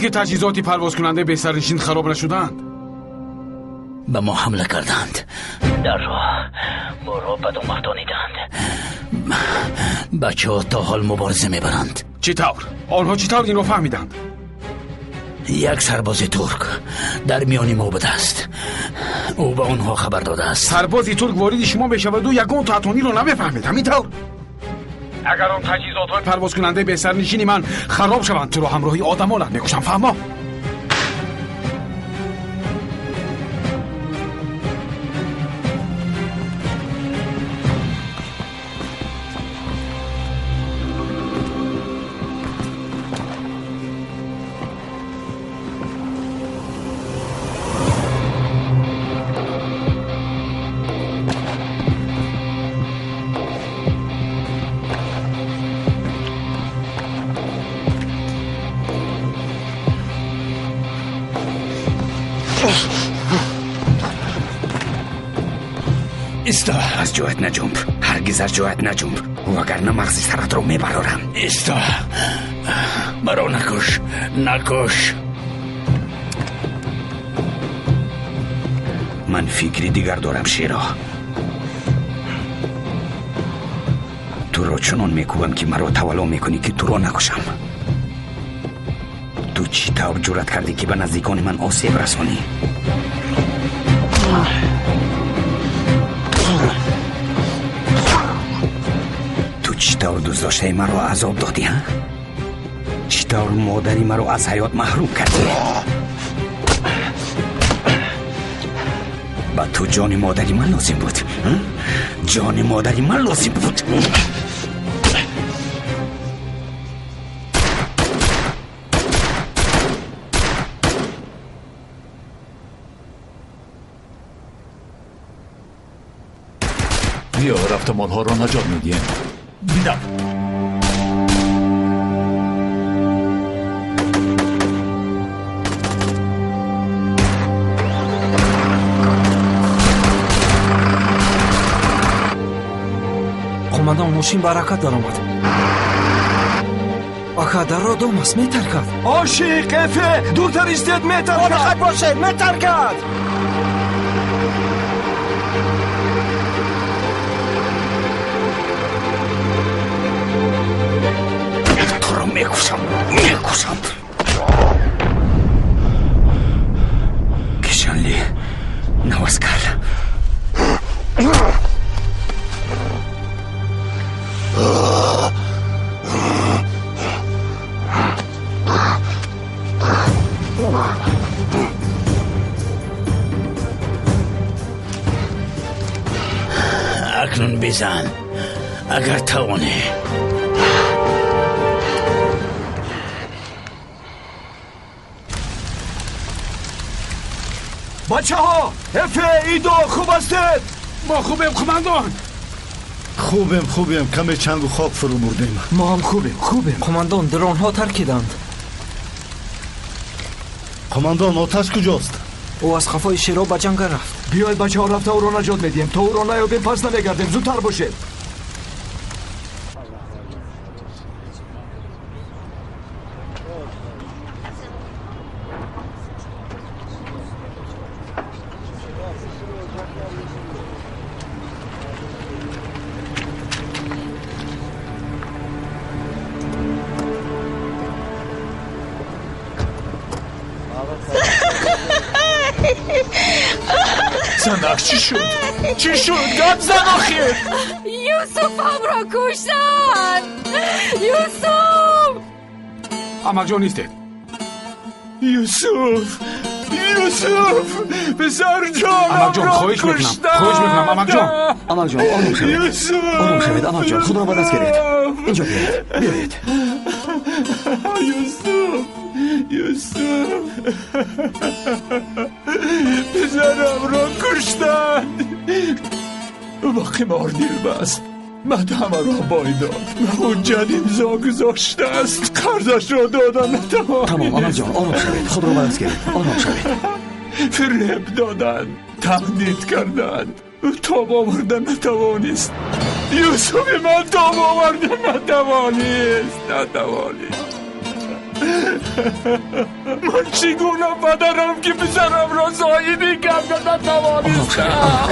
که تجهیزاتی پرواز کننده به سرنشین خراب نشدند؟ به ما حمله کردند، در راه با را بدو مفتانیدند. بچه ها تا حال مبارزه میبرند. چطور؟ آنها چطور این رو فهمیدند؟ یک سرباز ترک در میان ما بوده است، او به آنها خبر داده است. سرباز ترک وارد شما بشود و یگان تاتونی رو نمیفهمید، همینطور؟ اگر آن تجهیزات پرواز کننده به سرنشین من خراب شوند، تو رو همراهی آدم ها میکشم، فهما؟ استا، از جایت نجنب، هرگز از جایت نجنب، وگرنه مغزی سرت رو میبرارم. استا، مرا نکش. من فکری دیگر دارم شیرا. تو رو چنان میکوبم که مرا تولا میکنی که تو رو نکشم. تو چی طور جرأت کردی که به نزدیکان من آسیب رسانی؟ تو چی طور دوست داشته مرا عذاب دادی ها؟ چی طور مادری مرا از حیات محروم کردی؟ با تو جان مادری من لازم بود، جان مادری من لازم بود. بیا رفتم آنها را نجات میدیم. دیدم. قماندان ماشین برکت در آمد. آخه در را دام است، میتر کرد. آشی قفه دورتر ایستید، میتر کرد باشه، میتر کرد. تو رو میکشم. کشانلی نوازکر. اکنون بزن اگر توانی. بچه ها، افه ایدو خوب هستید؟ ما خوبیم قماندان. خوبیم کمی چنگ و خواب فرو بردیم. ما هم خوبیم. قماندان درون ها ترکیدند. قماندان آتش کجاست؟ او از خفای شیرا به جنگ رفت. بیاید بچه ها، رفته او رو نجات میدیم. تا او رو نیابیم پس نمیگردیم. زودتر باشید. زنک چی شد؟ گم زن آخیر. یوسف هم را کشتن. یوسف امک جان نیستید. یوسف پسر جانم امک جان خواهش میکنم امک جان آرام شوید امک جان، خود را به دست گیرید. اینجا بیایید. یوسف پسرم را کشتن. با قمار دل بست، من همه را بایداد. اون جنین زا گذاشته است، قرضش را دادن نتوانید. تمام امک جان، آرام شوید، خود را به دست گیرید. آرام شوید. فریب دادن، تهدید کردن، تاب آوردن نتوانست. یوسف من تاب آوردن نتوانست. من چگونه پدرم که پسرم را زاییدی کرد نتوانستم